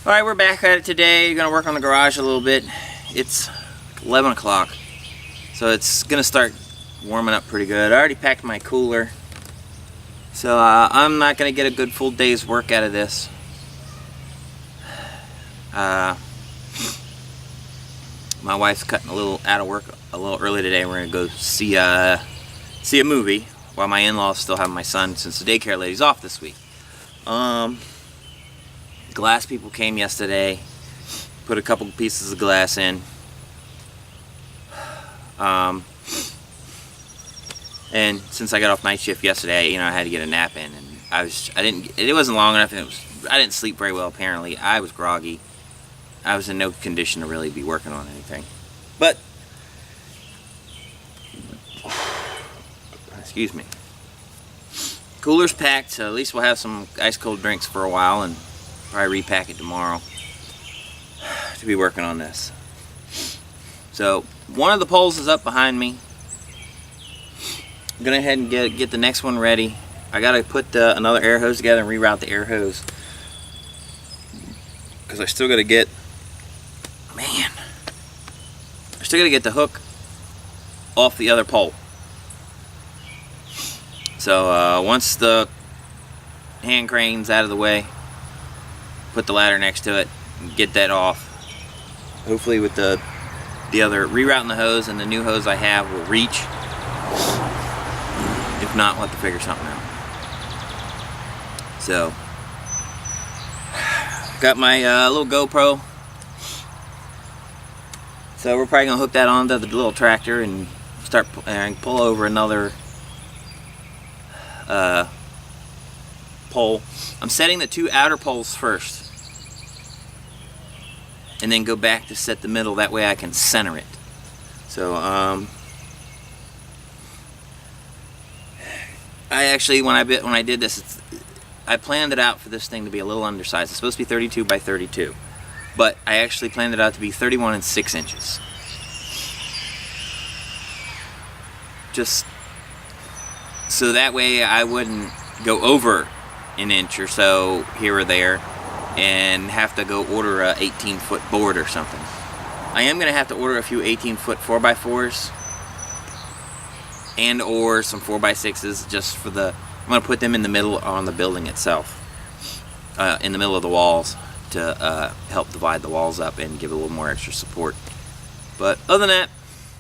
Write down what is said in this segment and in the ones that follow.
Alright, we're back at it today. Gonna work on the garage a little bit. It's 11 o'clock, so it's gonna start warming up pretty good. I already packed my cooler, so I'm not gonna get a good full day's work out of this. My wife's cutting a little out of work a little early today. We're gonna go see a movie while my in-laws still have my son, since the daycare lady's off this week. Glass people came yesterday, put a couple pieces of glass in, and since I got off night shift yesterday, I had to get a nap in, and it wasn't long enough, and I didn't sleep very well. Apparently, I was groggy. I was in no condition to really be working on anything. But excuse me. Cooler's packed, so at least we'll have some ice cold drinks for a while, and probably repack it tomorrow to be working on this. So one of the poles is up behind me. I'm gonna head and get the next one ready. I gotta put another air hose together and reroute the air hose, because I still gotta get the hook off the other pole. So once the hand crane's out of the way, put the ladder next to it and get that off. Hopefully with the other rerouting the hose and the new hose I have will reach. If not, we'll have to figure something out. So got my little GoPro, so we're probably gonna hook that onto the little tractor and start pull over another pole. I'm setting the two outer poles first, and then go back to set the middle. That way I can center it. So I actually, when I did this, I planned it out for this thing to be a little undersized. It's supposed to be 32 by 32, but I actually planned it out to be 31 6 just so that way I wouldn't go over an inch or so here or there and have to go order a 18-foot board or something. I am gonna have to order a few 18-foot 4x4s and or some 4x6s just for I'm gonna put them in the middle on the building itself, in the middle of the walls, to help divide the walls up and give it a little more extra support. But other than that,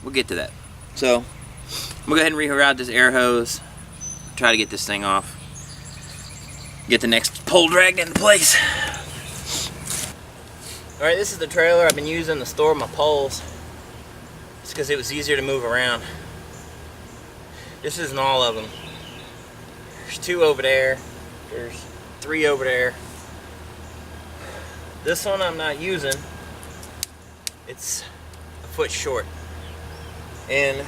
we'll get to that. So I'm gonna go ahead and reroute this air hose, try to get this thing off, get the next pole dragged into place. Alright, this is the trailer I've been using to store my poles. It's because it was easier to move around. This isn't all of them. There's 2 over there. There's 3 over there. This one I'm not using. It's a foot short. And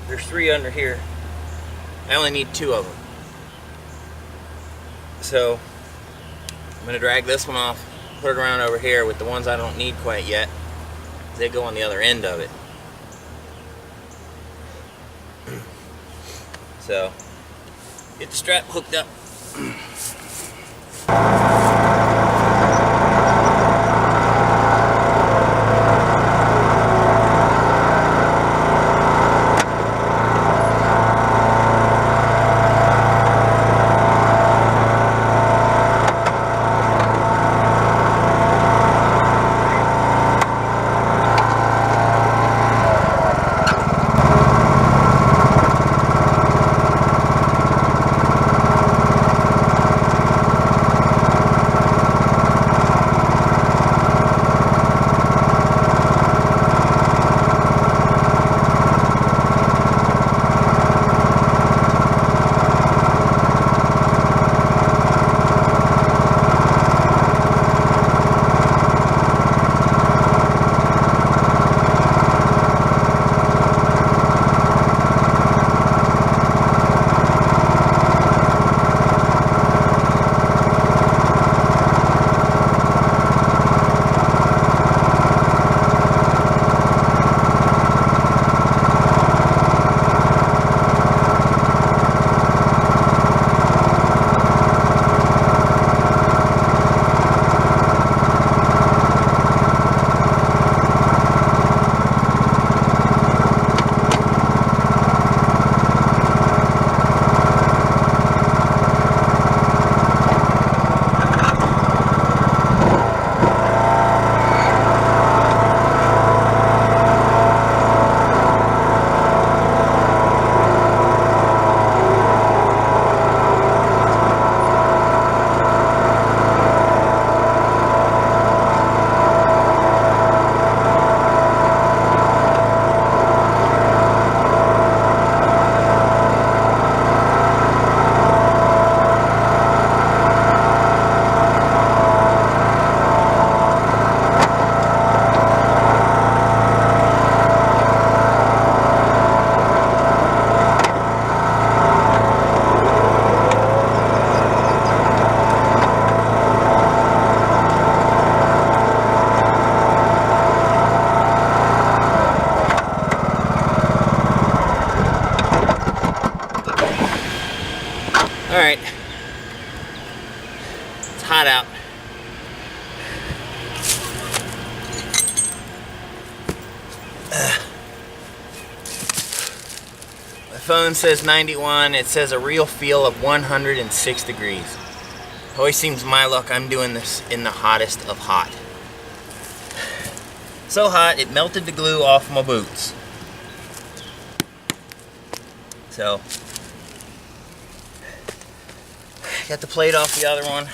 there's 3 under here. I only need 2 of them. So I'm going to drag this one off, put it around over here with the ones I don't need quite yet. They go on the other end of it. So get the strap hooked up. Alright. It's hot out. My phone says 91. It says a real feel of 106 degrees. Always seems my luck I'm doing this in the hottest of hot. So hot it melted the glue off my boots. So, got the plate off the other one.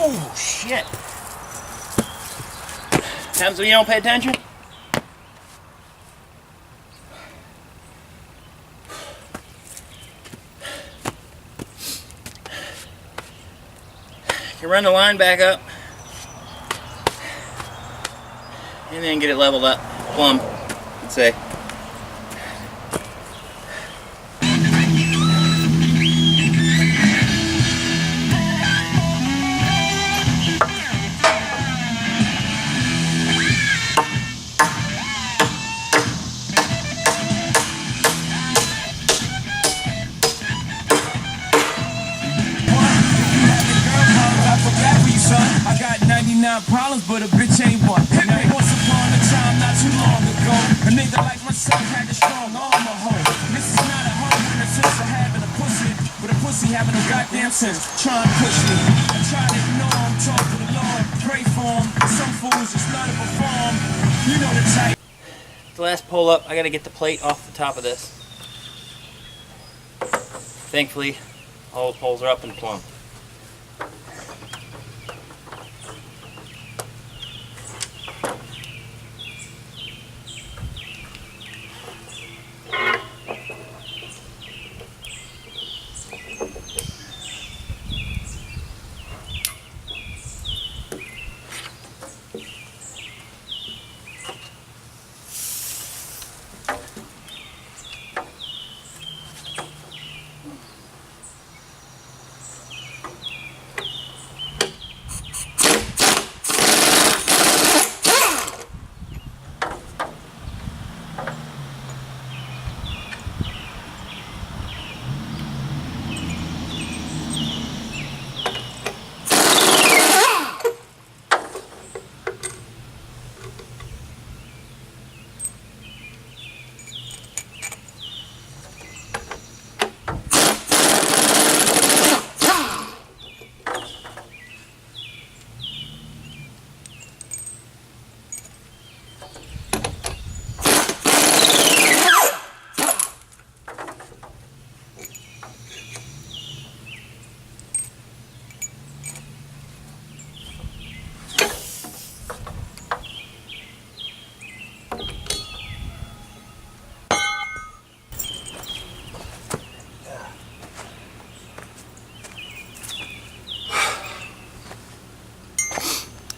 Oh, shit. Happens when you don't pay attention. You can run the line back up and then get it leveled up, plumb, let's say. I got 99 problems, but a bitch ain't one. Now, once upon a time, not too long ago, a nigga like myself had a strong arm at home. This is not a home in the sense of having a pussy, but a pussy having no goddamn sense. Try and push me. I try to ignore him, talk to the Lord, pray for him. Some fools just not to perform. You know the type. The last pull up, I gotta get the plate off the top of this. Thankfully, all the poles are up and plumb.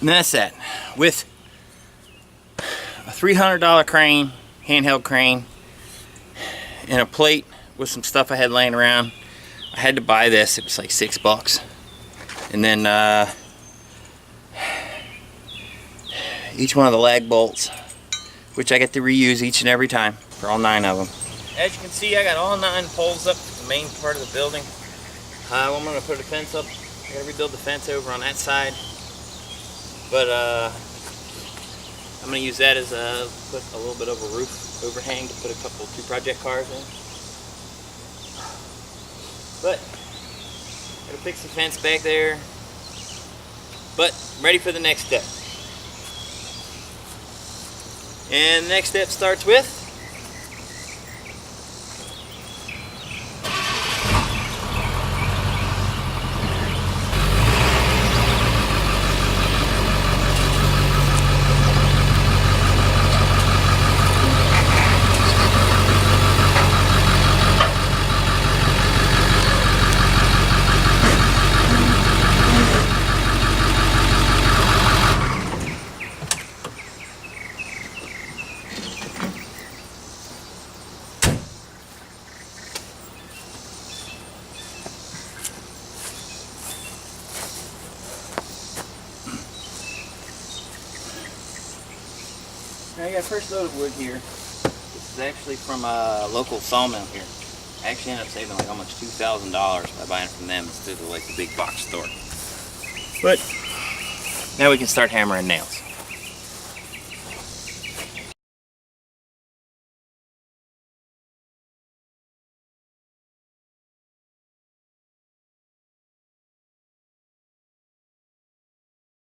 And that's that. With a $300 crane, handheld crane, and a plate with some stuff I had laying around, I had to buy this. It was like $6. And then each one of the lag bolts, which I get to reuse each and every time for all 9 of them. As you can see, I got all 9 poles up to the main part of the building. I'm going to put a fence up. I got to rebuild the fence over on that side. But I'm going to use that as put a little bit of a roof overhang to put a couple 2 project cars in. But gotta fix the fence back there. But I'm ready for the next step. And the next step starts with I got first load of wood here. This is actually from a local sawmill here. I actually ended up saving like almost $2,000 by buying it from them instead of like the big box store. But now we can start hammering nails.